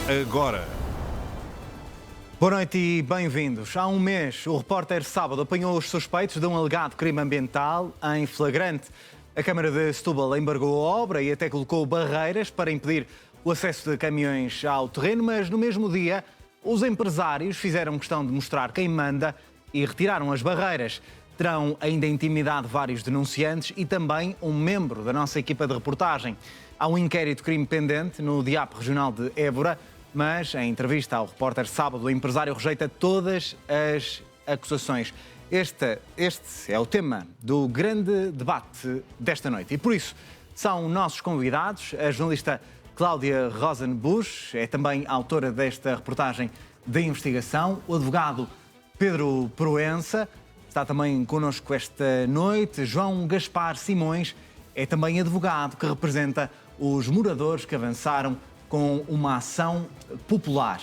agora. Boa noite e bem-vindos. Há um mês, o repórter Sábado apanhou os suspeitos de um alegado crime ambiental em flagrante. A Câmara de Setúbal embargou a obra e até colocou barreiras para impedir o acesso de caminhões ao terreno, mas no mesmo dia, os empresários fizeram questão de mostrar quem manda e retiraram as barreiras. Terão ainda intimidado vários denunciantes e também um membro da nossa equipa de reportagem. Há um inquérito crime pendente no DIAP Regional de Évora, mas em entrevista ao repórter Sábado, o empresário rejeita todas as acusações. Este é o tema do grande debate desta noite e por isso são nossos convidados a jornalista Cláudia Rosenbusch, é também autora desta reportagem de investigação, o advogado Pedro Proença, está também connosco esta noite, João Gaspar Simões, é também advogado que representa os moradores que avançaram com uma ação popular.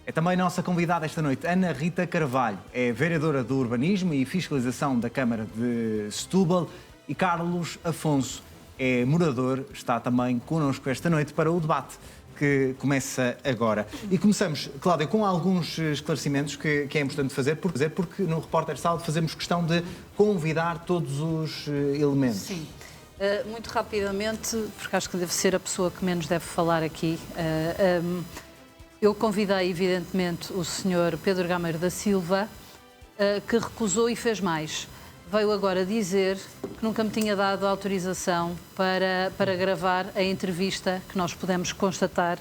É também nossa convidada esta noite, Ana Rita Carvalho, é vereadora do Urbanismo e Fiscalização da Câmara de Setúbal, e Carlos Afonso é morador, está também connosco esta noite para o debate que começa agora. E começamos, Cláudia, com alguns esclarecimentos que é importante fazer, porque no Repórter Sábado fazemos questão de convidar todos os elementos. Sim. Muito rapidamente, porque acho que deve ser a pessoa que menos deve falar aqui. Eu convidei, evidentemente, o Sr. Pedro Gameiro da Silva, que recusou e fez mais. Veio agora dizer que nunca me tinha dado autorização para gravar a entrevista que nós pudemos constatar.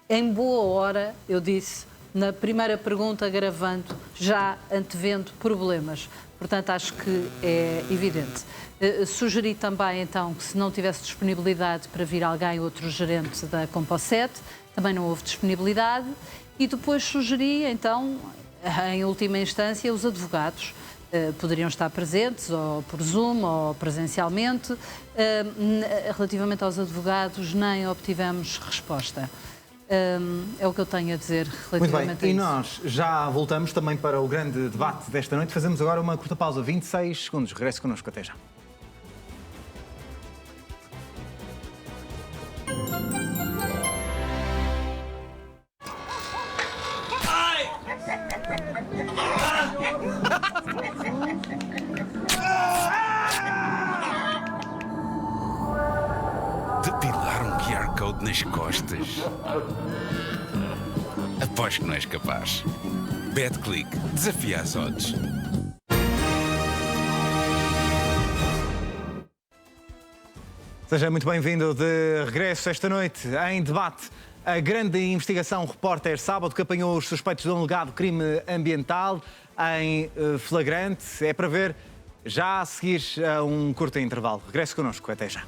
Em boa hora, eu disse, na primeira pergunta, gravando, já antevendo problemas. Portanto, acho que é evidente. Sugeri também, então, que se não tivesse disponibilidade para vir alguém, outro gerente da Composset, também não houve disponibilidade. E depois sugeri, então, em última instância, os advogados. Poderiam estar presentes, ou por Zoom, ou presencialmente. Relativamente aos advogados, nem obtivemos resposta. É o que eu tenho a dizer relativamente a isso. E nós já voltamos também para o grande debate desta noite. Fazemos agora uma curta pausa, 26 segundos. Regresse connosco, até já. Depilar um QR Code nas costas. Aposto que não és capaz. BetClick. Desafia as odds. Seja muito bem-vindo de regresso esta noite em debate. A grande investigação Repórter Sábado que apanhou os suspeitos de um alegado crime ambiental em flagrante. É para ver já a seguir a um curto intervalo. Regresse connosco, até já.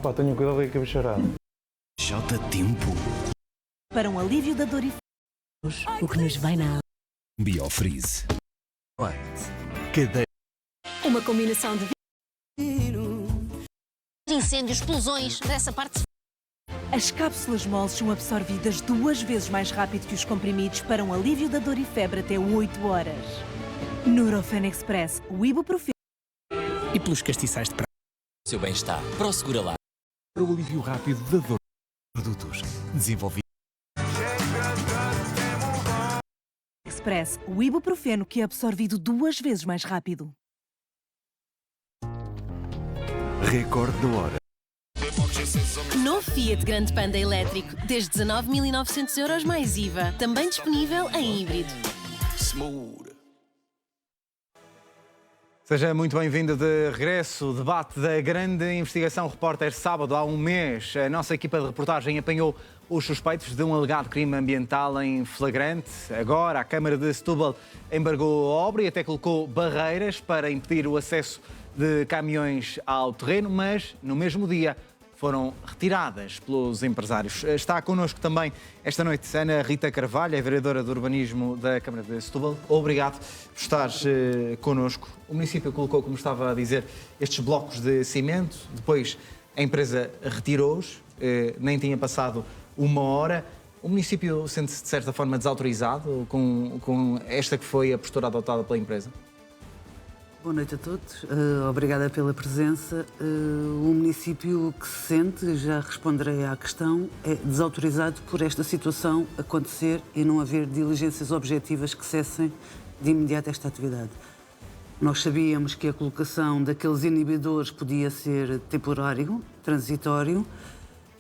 Pá, tenho cuidado aí que eu vou chorar. Jota Tempo. Para um alívio da dor e o que nos vem na Biofreeze. Cadeira. uma combinação de incêndios, explosões, dessa parte. as cápsulas moles são absorvidas 2 vezes mais rápido que os comprimidos para um alívio da dor e febre até 8 horas. Nurofen Express, o ibuprofeno. E pelos castiçais de prata. Seu bem-estar. Para o Segura-lá. Para o alívio rápido da dor. Produtos desenvolvidos. Express, o ibuprofeno que é absorvido 2 vezes mais rápido. Recorde da hora. Novo Fiat Grande Panda elétrico, desde 19.900 euros mais IVA. Também disponível em híbrido. Smooth. Seja muito bem-vindo de regresso. O debate da grande investigação Repórter Sábado. Há um mês, a nossa equipa de reportagem apanhou os suspeitos de um alegado crime ambiental em flagrante. Agora, a Câmara de Setúbal embargou a obra e até colocou barreiras para impedir o acesso de caminhões ao terreno, mas no mesmo dia foram retiradas pelos empresários. Está connosco também esta noite Ana Rita Carvalho, é vereadora do Urbanismo da Câmara de Setúbal. Obrigado por estares connosco. O município colocou, como estava a dizer, estes blocos de cimento, depois a empresa retirou-os, nem tinha passado 1 hora. O município sente-se, de certa forma, desautorizado com esta que foi a postura adotada pela empresa? Boa noite a todos. Obrigada pela presença. O município que se sente, já responderei à questão, é desautorizado por esta situação acontecer e não haver diligências objetivas que cessem de imediato esta atividade. Nós sabíamos que a colocação daqueles inibidores podia ser temporário, transitório.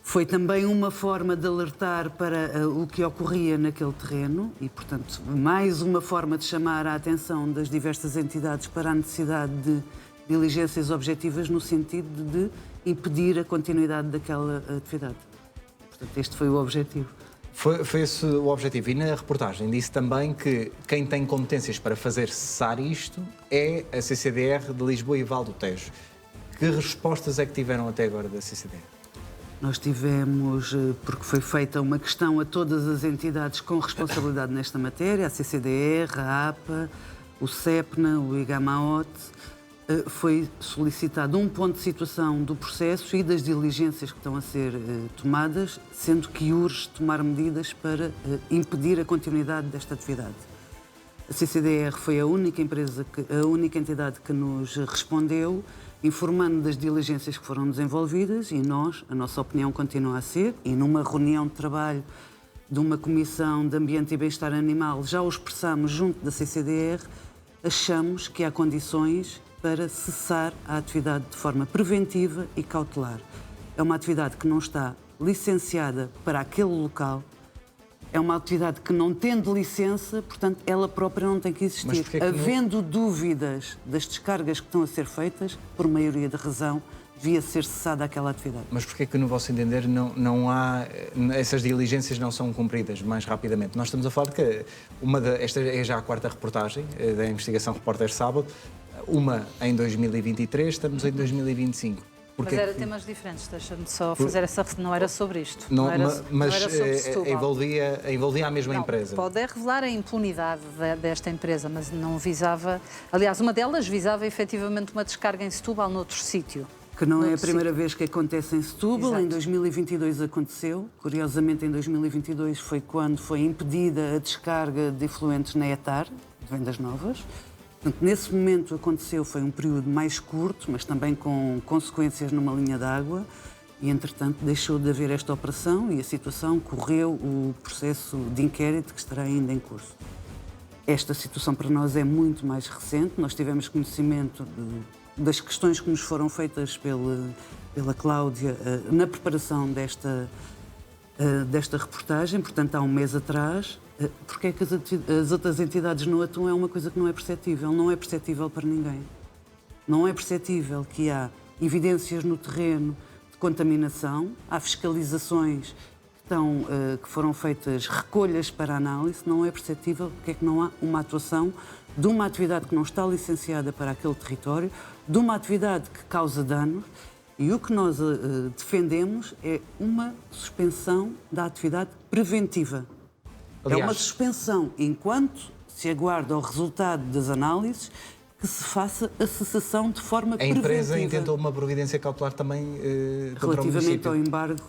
Foi também uma forma de alertar para o que ocorria naquele terreno e, portanto, mais uma forma de chamar a atenção das diversas entidades para a necessidade de diligências objetivas no sentido de impedir a continuidade daquela atividade. Portanto, este foi o objetivo. Foi esse o objetivo. E na reportagem disse também que quem tem competências para fazer cessar isto é a CCDR de Lisboa e Val do Tejo. Que respostas é que tiveram até agora da CCDR? Nós tivemos, porque foi feita uma questão a todas as entidades com responsabilidade nesta matéria, a CCDR, a APA, o CEPNA, o IGAMAOT, foi solicitado um ponto de situação do processo e das diligências que estão a ser tomadas, sendo que urge tomar medidas para impedir a continuidade desta atividade. A CCDR foi a única entidade que nos respondeu, informando das diligências que foram desenvolvidas e a nossa opinião continua a ser, e numa reunião de trabalho de uma Comissão de Ambiente e Bem-Estar Animal já o expressamos junto da CCDR, achamos que há condições para cessar a atividade de forma preventiva e cautelar. É uma atividade que não está licenciada para aquele local, é uma atividade que não tendo licença, portanto, ela própria não tem que existir. Havendo dúvidas das descargas que estão a ser feitas, por maioria de razão, devia ser cessada aquela atividade. Mas porquê que, no vosso entender, não há... essas diligências não são cumpridas mais rapidamente? Nós estamos a falar de que esta é já a quarta reportagem da investigação Repórter Sábado, uma em 2023, estamos em 2025. Mas era temas diferentes, deixa-me só fazer essa... Não era sobre isto. Não era sobre Setúbal. Envolvia a mesma empresa. Pode revelar a impunidade desta empresa, mas não visava... Aliás, uma delas visava efetivamente uma descarga em Setúbal, noutro sítio. Que não é a primeira vez que acontece em Setúbal. Exato. Em 2022 aconteceu. Curiosamente, em 2022 foi quando foi impedida a descarga de efluentes na ETAR, de Vendas Novas. Portanto, nesse momento aconteceu, foi um período mais curto, mas também com consequências numa linha d'água e, entretanto, deixou de haver esta operação e a situação correu o processo de inquérito que estará ainda em curso. Esta situação para nós é muito mais recente, nós tivemos conhecimento das questões que nos foram feitas pela Cláudia na preparação desta reportagem, portanto, há um mês atrás. Porque é que as outras entidades não atuam é uma coisa que não é perceptível. Não é perceptível para ninguém. Não é perceptível que há evidências no terreno de contaminação, há fiscalizações que foram feitas, recolhas para análise. Não é perceptível porque é que não há uma atuação de uma atividade que não está licenciada para aquele território, de uma atividade que causa danos. E o que nós defendemos é uma suspensão da atividade preventiva. Aliás, é uma suspensão enquanto se aguarda o resultado das análises que se faça a cessação de forma preventiva. A empresa intentou uma providência cautelar também contra o município. Relativamente ao embargo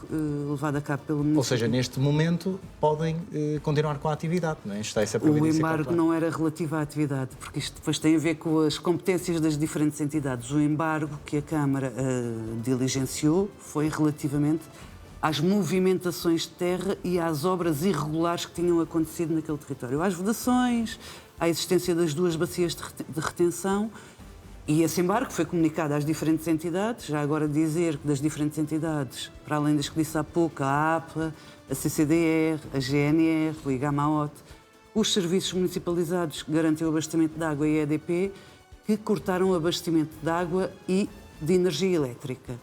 levado a cabo pelo município. Ou seja, neste momento podem continuar com a atividade, não é? Está essa providência cautelar. O embargo não era relativo à atividade, porque isto depois tem a ver com as competências das diferentes entidades. O embargo que a Câmara diligenciou foi relativamente às movimentações de terra e às obras irregulares que tinham acontecido naquele território. Às vedações, à existência das duas bacias de retenção, e esse embargo foi comunicado às diferentes entidades. Já agora dizer que das diferentes entidades, para além das que disse há pouco, a APA, a CCDR, a GNR, o IGAMAOT, os serviços municipalizados que garantem o abastecimento de água e a EDP, que cortaram o abastecimento de água e de energia elétrica.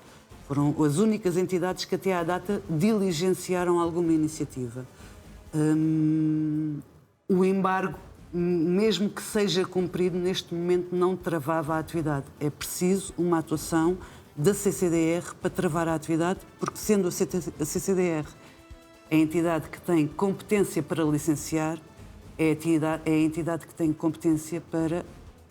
Foram as únicas entidades que até à data diligenciaram alguma iniciativa. O embargo, mesmo que seja cumprido, neste momento não travava a atividade. É preciso uma atuação da CCDR para travar a atividade, porque sendo a CCDR a entidade que tem competência para licenciar, é a entidade que tem competência para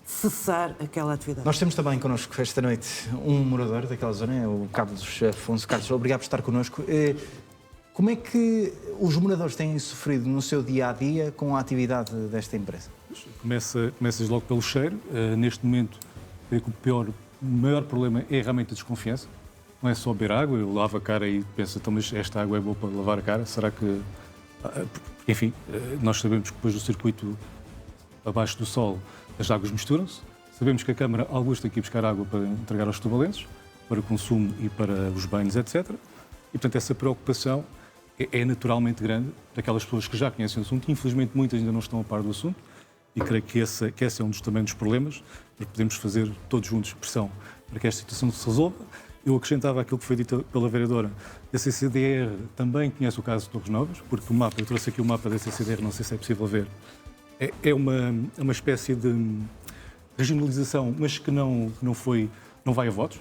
cessar aquela atividade. Nós temos também connosco esta noite um morador daquela zona, o Carlos Afonso. Carlos, obrigado por estar connosco. Como é que os moradores têm sofrido no seu dia-a-dia com a atividade desta empresa? Começas logo pelo cheiro. Neste momento creio que o maior problema é realmente a desconfiança. Não é só beber água, eu lavo a cara e penso, então, mas esta água é boa para lavar a cara? Será que... Enfim, nós sabemos que depois do circuito abaixo do sol as águas misturam-se. Sabemos que a Câmara, alguns tem que ir buscar água para entregar aos tubalenses, para consumo e para os banhos, etc. E, portanto, essa preocupação é naturalmente grande daquelas pessoas que já conhecem o assunto. Infelizmente, muitas ainda não estão a par do assunto. E creio que esse é também dos problemas, porque podemos fazer todos juntos pressão para que esta situação se resolva. Eu acrescentava aquilo que foi dito pela vereadora. A CCDR também conhece o caso de Torres Novas, porque o mapa, eu trouxe aqui o mapa da CCDR, não sei se é possível ver, é uma espécie de regionalização, mas que não vai a votos.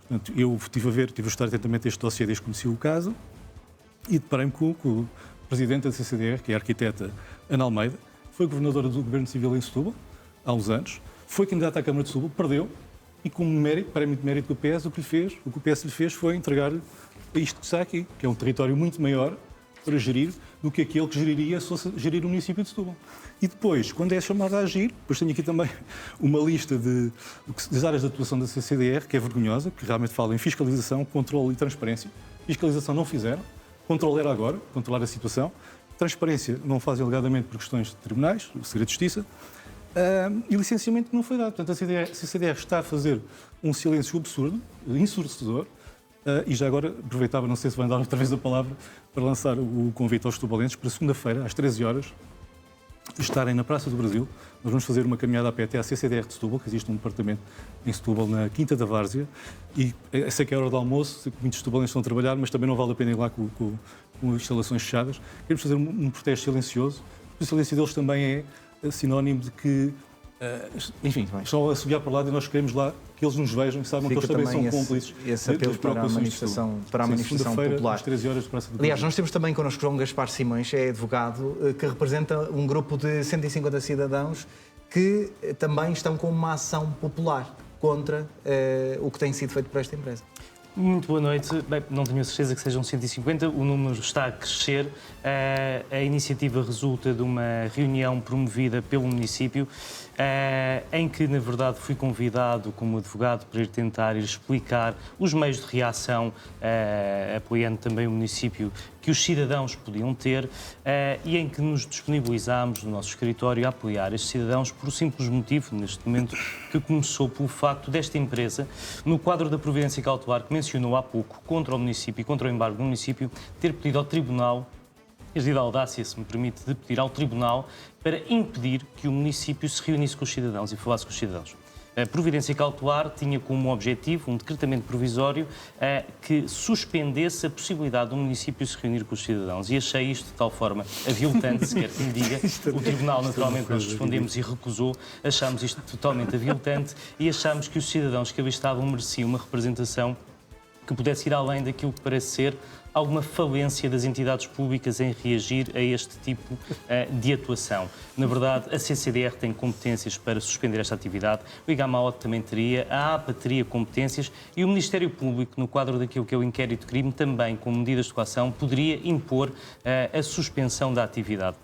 Portanto, eu tive a estudar atentamente este dossiê desde que conheci o caso e deparei-me com o presidente da CCDR, que é a arquiteta Ana Almeida, foi governadora do Governo Civil em Setúbal, há uns anos, foi candidata à Câmara de Setúbal, perdeu, e como prémio de mérito do PS, o que o PS lhe fez foi entregar-lhe isto que está aqui, que é um território muito maior para gerir do que aquele que geriria se fosse gerir o município de Setúbal. E depois, quando é chamado a agir, depois tenho aqui também uma lista das áreas de atuação da CCDR, que é vergonhosa, que realmente fala em fiscalização, controle e transparência. Fiscalização não fizeram, controle era agora, controlar a situação. Transparência não fazem alegadamente por questões de tribunais, o Segredo de Justiça. E licenciamento não foi dado. Portanto, a CCDR está a fazer um silêncio absurdo, ensurdecedor, e já agora aproveitava, não sei se vai dar outra vez a palavra, para lançar o convite aos tubalenses para segunda-feira, às 13 horas, estarem na Praça do Brasil. Nós vamos fazer uma caminhada a pé até à CCDR de Setúbal, que existe um departamento em Setúbal, na Quinta da Várzea, e sei que é a hora do almoço, sei que muitos tubalenses estão a trabalhar, mas também não vale a pena ir lá com instalações fechadas. Queremos fazer um protesto silencioso. O silêncio deles também é sinónimo de que, enfim, estão a subir para o lado e nós queremos lá que eles nos vejam e saibam que eles também são cúmplices. Esse apelo para a manifestação popular. Às 13 horas, Praça do Brasil. Aliás, nós temos também connosco João Gaspar Simões, é advogado, que representa um grupo de 150 cidadãos que também estão com uma ação popular contra o que tem sido feito por esta empresa. Muito boa noite. Bem, não tenho a certeza que sejam 150, o número está a crescer. A iniciativa resulta de uma reunião promovida pelo município, em que, na verdade, fui convidado como advogado para ir tentar explicar os meios de reação, apoiando também o município, que os cidadãos podiam ter, e em que nos disponibilizámos no nosso escritório a apoiar estes cidadãos por um simples motivo, neste momento, que começou pelo facto desta empresa, no quadro da providência cautelar que mencionou há pouco, contra o município e contra o embargo do município, ter pedido ao Tribunal, desde a audácia, se me permite, de pedir ao Tribunal para impedir que o município se reunisse com os cidadãos e falasse com os cidadãos. A providência cautelar tinha como objetivo um decretamento provisório que suspendesse a possibilidade do município se reunir com os cidadãos. E achei isto de tal forma aviltante, se quer que me diga. O Tribunal, naturalmente, nós respondemos e recusou. Achámos isto totalmente aviltante e achámos que os cidadãos que ali estavam mereciam uma representação que pudesse ir além daquilo que parece ser alguma falência das entidades públicas em reagir a este tipo de atuação. Na verdade, a CCDR tem competências para suspender esta atividade, o IGAMAOT também teria, a APA teria competências e o Ministério Público, no quadro daquilo que é o inquérito de crime, também, com medidas de coação, poderia impor a suspensão da atividade.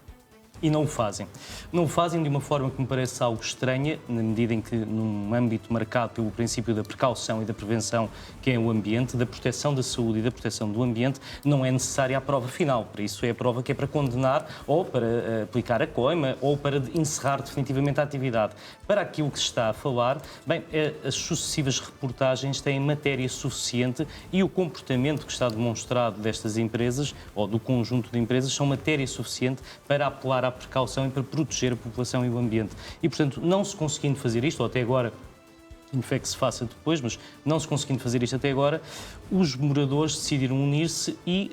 E não o fazem. Não o fazem de uma forma que me parece algo estranha, na medida em que, num âmbito marcado pelo princípio da precaução e da prevenção, que é o ambiente, da proteção da saúde e da proteção do ambiente, não é necessária a prova final. Para isso é a prova que é para condenar ou para aplicar a coima ou para encerrar definitivamente a atividade. Para aquilo que se está a falar, bem, as sucessivas reportagens têm matéria suficiente e o comportamento que está demonstrado destas empresas, ou do conjunto de empresas, são matéria suficiente para apelar à precaução e para proteger a população e o ambiente. E, portanto, não se conseguindo fazer isto, ou até agora, em fé que se faça depois, mas não se conseguindo fazer isto até agora, os moradores decidiram unir-se e,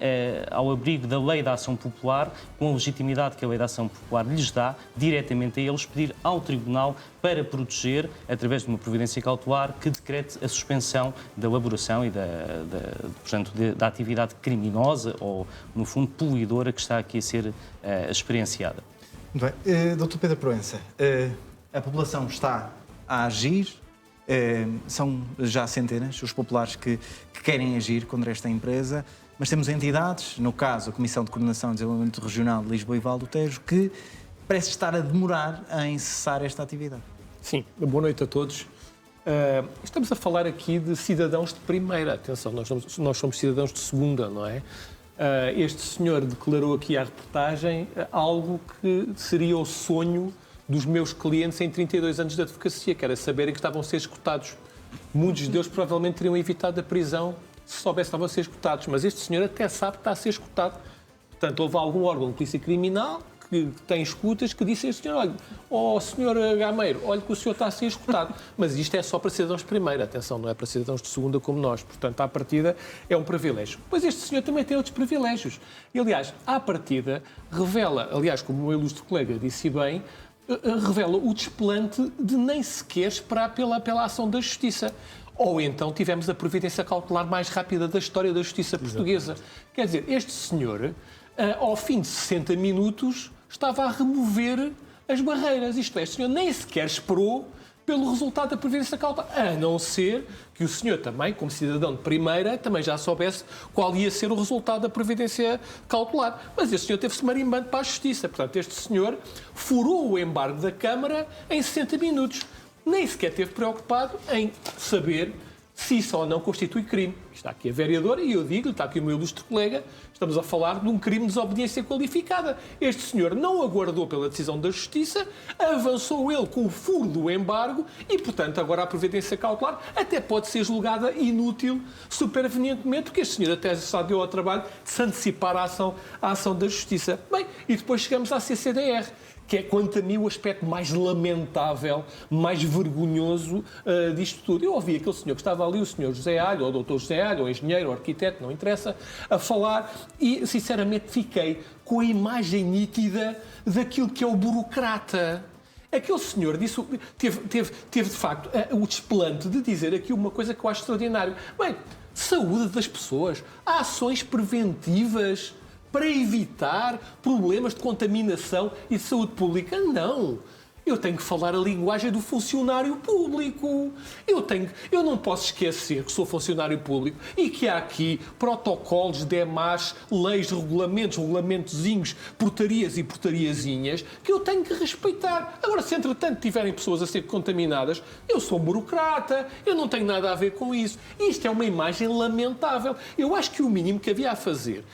ao abrigo da Lei da Ação Popular, com a legitimidade que a Lei da Ação Popular lhes dá, diretamente a eles, pedir ao Tribunal para proteger, através de uma providência cautelar, que decrete a suspensão da elaboração e da atividade criminosa ou, no fundo, poluidora que está aqui a ser experienciada. Muito bem. Dr. Pedro Proença, a população está a agir, são já centenas os populares que querem agir contra esta empresa, mas temos entidades, no caso a Comissão de Coordenação e Desenvolvimento Regional de Lisboa e Val do Tejo, que parece estar a demorar em cessar esta atividade. Sim, boa noite a todos. Estamos a falar aqui de cidadãos de primeira. Atenção, nós somos cidadãos de segunda, não é? Este senhor declarou aqui à reportagem algo que seria o sonho dos meus clientes em 32 anos de advocacia, que era saberem que estavam a ser escutados. Muitos deles provavelmente teriam evitado a prisão se soubessem que estavam a ser escutados, mas este senhor até sabe que está a ser escutado. Portanto, houve algum órgão de polícia criminal que tem escutas que disse a este senhor, olha, senhor Gameiro, olha que o senhor está a ser escutado. Mas isto é só para cidadãos de primeira, atenção, não é para cidadãos de segunda como nós. Portanto, à partida, é um privilégio. Pois este senhor também tem outros privilégios. E, aliás, à partida, revela, aliás, como o meu ilustre colega disse bem, revela o desplante de nem sequer esperar pela ação da Justiça. Ou então tivemos a providência cautelar mais rápida da história da Justiça portuguesa. Quer dizer, este senhor, ao fim de 60 minutos, estava a remover as barreiras. Isto é, este senhor nem sequer esperou pelo resultado da providência cautelar, a não ser que o senhor também, como cidadão de primeira, também já soubesse qual ia ser o resultado da providência cautelar. Mas este senhor teve-se marimbando para a Justiça. Portanto, este senhor furou o embargo da Câmara em 60 minutos. Nem sequer esteve preocupado em saber se isso ou não constitui crime. Está aqui a vereadora e eu digo-lhe, está aqui o meu ilustre colega, estamos a falar de um crime de desobediência qualificada. Este senhor não aguardou pela decisão da Justiça, avançou ele com o furo do embargo e, portanto, agora a providência cautelar até pode ser julgada inútil supervenientemente, porque este senhor até já deu ao trabalho de se antecipar à ação da Justiça. Bem, e depois chegamos à CCDR, que é, quanto a mim, o aspecto mais lamentável, mais vergonhoso disto tudo. Eu ouvi aquele senhor que estava ali, o senhor José Alho, ou o doutor José Alho, ou engenheiro, ou arquiteto, não interessa, a falar e, sinceramente, fiquei com a imagem nítida daquilo que é o burocrata. Aquele senhor disse, teve de facto, o desplante de dizer aqui uma coisa que eu acho extraordinário. Bem, saúde das pessoas, ações preventivas para evitar problemas de contaminação e de saúde pública. Não. Eu tenho que falar a linguagem do funcionário público. Eu não posso esquecer que sou funcionário público e que há aqui protocolos, demais, leis, regulamentozinhos, portarias e portariazinhas que eu tenho que respeitar. Agora, se entretanto tiverem pessoas a ser contaminadas, eu sou burocrata, eu não tenho nada a ver com isso. Isto é uma imagem lamentável. Eu acho que o mínimo que havia a fazer,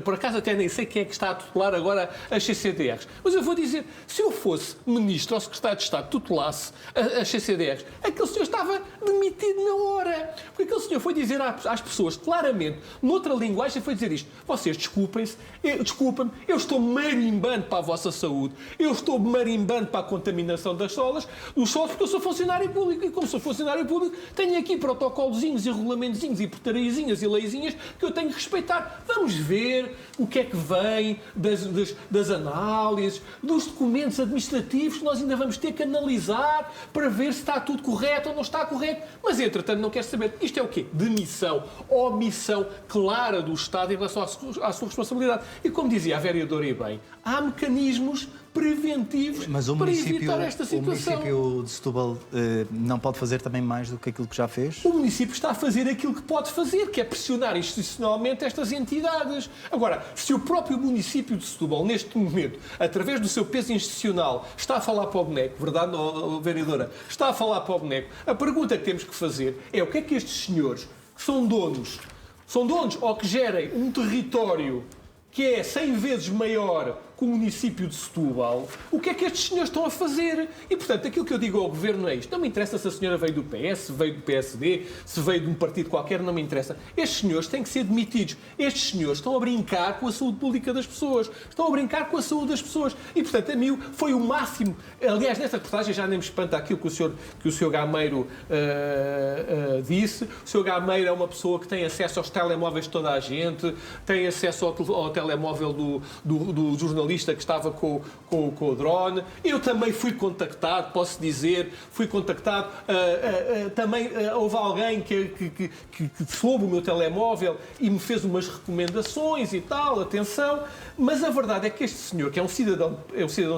por acaso até nem sei quem é que está a tutelar agora as CCDRs, mas eu vou dizer, se eu fosse ministro secretário de Estado tutelasse as CCDRs, aquele senhor estava demitido na hora. Porque aquele senhor foi dizer às pessoas, claramente, noutra linguagem, foi dizer isto: vocês desculpem-me, eu estou marimbando para a vossa saúde, eu estou marimbando para a contaminação dos solos, porque eu sou funcionário público. E como sou funcionário público, tenho aqui protocolozinhos e regulamentozinhos e portariazinhas e leizinhas que eu tenho que respeitar. Vamos ver o que é que vem das análises, dos documentos administrativos que nós ainda vamos ter que analisar para ver se está tudo correto ou não está correto. Mas, entretanto, não quer saber. Isto é o quê? Demissão, omissão clara do Estado em relação à sua responsabilidade. E, como dizia a vereadora e bem, há mecanismos preventivos para evitar esta situação. O município de Setúbal não pode fazer também mais do que aquilo que já fez? O município está a fazer aquilo que pode fazer, que é pressionar institucionalmente estas entidades. Agora, se o próprio município de Setúbal, neste momento, através do seu peso institucional, está a falar para o boneco, verdade, vereadora? Está a falar para o boneco. A pergunta que temos que fazer é o que é que estes senhores, que são donos ou que gerem um território que é 100 vezes maior que o município de Setúbal, o que é que estes senhores estão a fazer? E, portanto, aquilo que eu digo ao Governo é isto. Não me interessa se a senhora veio do PS, se veio do PSD, se veio de um partido qualquer, não me interessa. Estes senhores têm que ser demitidos. Estes senhores estão a brincar com a saúde pública das pessoas. Estão a brincar com a saúde das pessoas. E, portanto, a mim foi o máximo. Aliás, nesta reportagem já nem me espanta aquilo que o Sr. Gameiro disse. O Sr. Gameiro é uma pessoa que tem acesso aos telemóveis de toda a gente, tem acesso ao telemóvel do jornalista que estava com o drone. Eu também fui contactado, posso dizer, também houve alguém que soube o meu telemóvel e me fez umas recomendações e tal, atenção, mas a verdade é que este senhor, que é um cidadão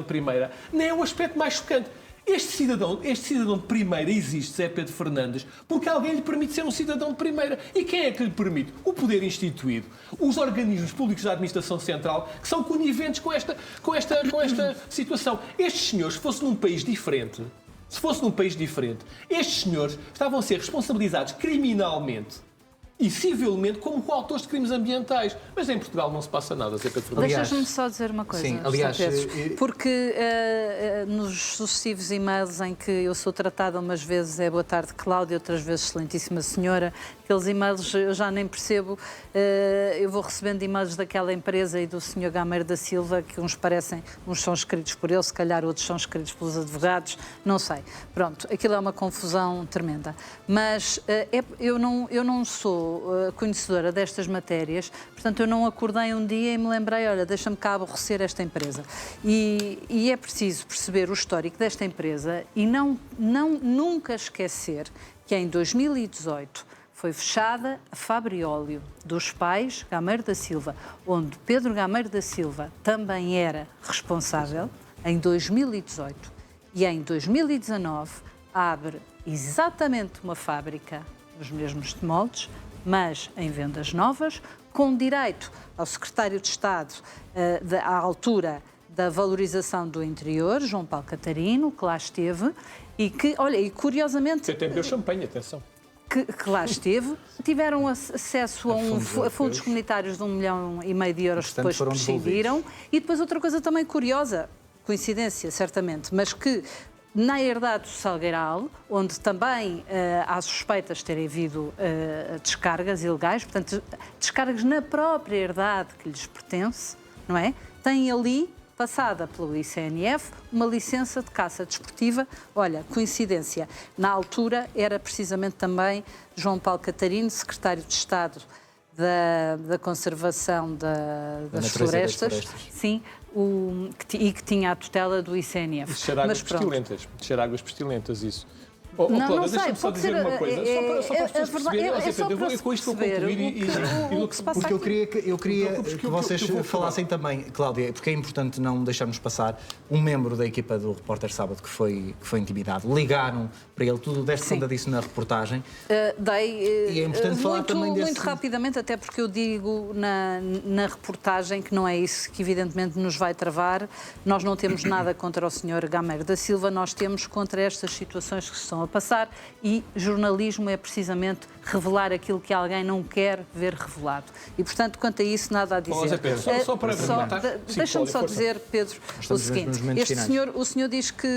de primeira, nem é o aspecto mais chocante. Este cidadão de primeira existe, Zé Pedro Fernandes, porque alguém lhe permite ser um cidadão de primeira. E quem é que lhe permite? O poder instituído. Os organismos públicos da administração central, que são coniventes com esta situação. Estes senhores, se fosse num país diferente, Se fosse num país diferente, estes senhores estavam a ser responsabilizados criminalmente e civilmente como coautores de crimes ambientais. Mas em Portugal não se passa nada acerca de Fernando. Deixas-me só dizer uma coisa, sim, aliás, porque nos sucessivos e-mails em que eu sou tratada umas vezes é boa tarde Cláudia, outras vezes excelentíssima senhora, aqueles e-mails eu já nem percebo, eu vou recebendo e-mails daquela empresa e do Sr. Gameiro da Silva, que uns são escritos por ele, se calhar outros são escritos pelos advogados, não sei. Pronto, aquilo é uma confusão tremenda. Mas eu não sou conhecedora destas matérias, portanto eu não acordei um dia e me lembrei, olha, deixa-me cá aborrecer esta empresa. E é preciso perceber o histórico desta empresa e nunca esquecer que em 2018 foi fechada a Fabrióleo dos pais Gameiro da Silva, onde Pedro Gameiro da Silva também era responsável, em 2018. E em 2019 abre exatamente uma fábrica nos mesmos moldes, mas em vendas novas, com direito ao secretário de Estado à altura da valorização do interior, João Paulo Catarino, que lá esteve, e que, olha, e curiosamente... Que até bebeu champanhe, atenção. Que lá esteve, tiveram acesso a fundos comunitários de 1,5 milhão de euros que depois prescindiram. E depois outra coisa também curiosa, coincidência certamente, mas que na herdade do Salgueiral, onde também há suspeitas de terem havido descargas ilegais, portanto, descargas na própria herdade que lhes pertence, não é? Tem ali, passada pelo ICNF, uma licença de caça desportiva. Olha, coincidência, na altura era precisamente também João Paulo Catarino, secretário de Estado da Conservação das Florestas, sim, e que tinha a tutela do ICNF. Isso cheira águas pestilentas, isso. Não sei, deixa-me só dizer uma coisa, só para as pessoas perceberem, com isto vou concluir porque eu queria que vocês falassem também, Cláudia, porque é importante não deixarmos passar um membro da equipa do Repórter Sábado que foi intimidado. Ligaram para ele, tudo deste conta disso na reportagem. E é importante falar também desse... Muito rapidamente, até porque eu digo na reportagem que não é isso que evidentemente nos vai travar. Nós não temos nada contra o Sr. Gameiro da Silva, nós temos contra estas situações que se estão a passar, e jornalismo é precisamente revelar aquilo que alguém não quer ver revelado. E, portanto, quanto a isso, nada a dizer. Só para rematar... Deixa-me só dizer, Pedro, o seguinte. O senhor diz que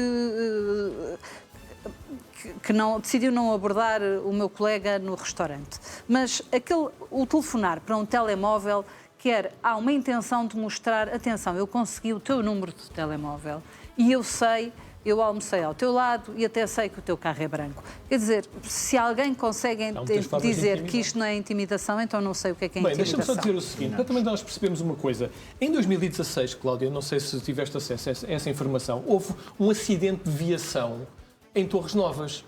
decidiu não abordar o meu colega no restaurante. Mas o telefonar para um telemóvel há uma intenção de mostrar, atenção, eu consegui o teu número de telemóvel e eu almocei ao teu lado e até sei que o teu carro é branco. Quer dizer, se alguém consegue dizer que isto não é intimidação, então não sei o que é intimidação. Deixa-me só dizer o seguinte, para também nós percebemos uma coisa. Em 2016, Cláudia, não sei se tiveste acesso a essa informação, houve um acidente de viação em Torres Novas.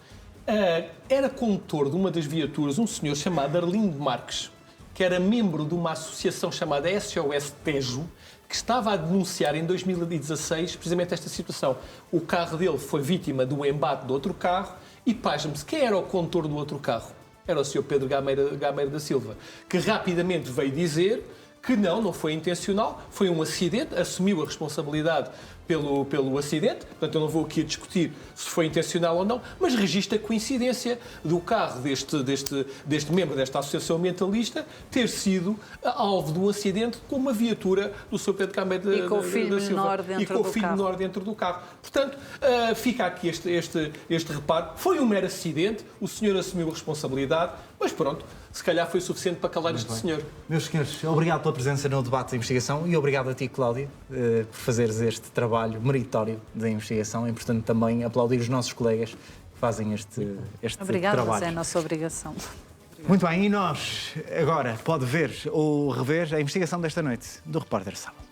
Era condutor de uma das viaturas um senhor chamado Arlindo Marques, que era membro de uma associação chamada SOS Tejo, que estava a denunciar em 2016 precisamente esta situação. O carro dele foi vítima de um embate de outro carro e, pasme-se, quem era o condutor do outro carro? Era o Sr. Pedro Gameiro da Silva, que rapidamente veio dizer que não foi intencional, foi um acidente, assumiu a responsabilidade pelo acidente, portanto eu não vou aqui discutir se foi intencional ou não, mas registra a coincidência do carro deste membro desta associação ambientalista ter sido alvo de um acidente com uma viatura do Sr. Pedro Gameiro da Silva. E com o filho menor dentro do carro. Portanto, fica aqui este reparo. Foi um mero acidente, o senhor assumiu a responsabilidade, mas pronto, se calhar foi suficiente para calar este senhor. Meus senhores, obrigado pela presença no debate de investigação e obrigado a ti, Cláudia, por fazeres este trabalho meritório da investigação. É importante também aplaudir os nossos colegas que fazem este Obrigada, trabalho. Obrigada, é a nossa obrigação. Muito bem, e nós agora pode ver ou rever a investigação desta noite do Repórter Sábado.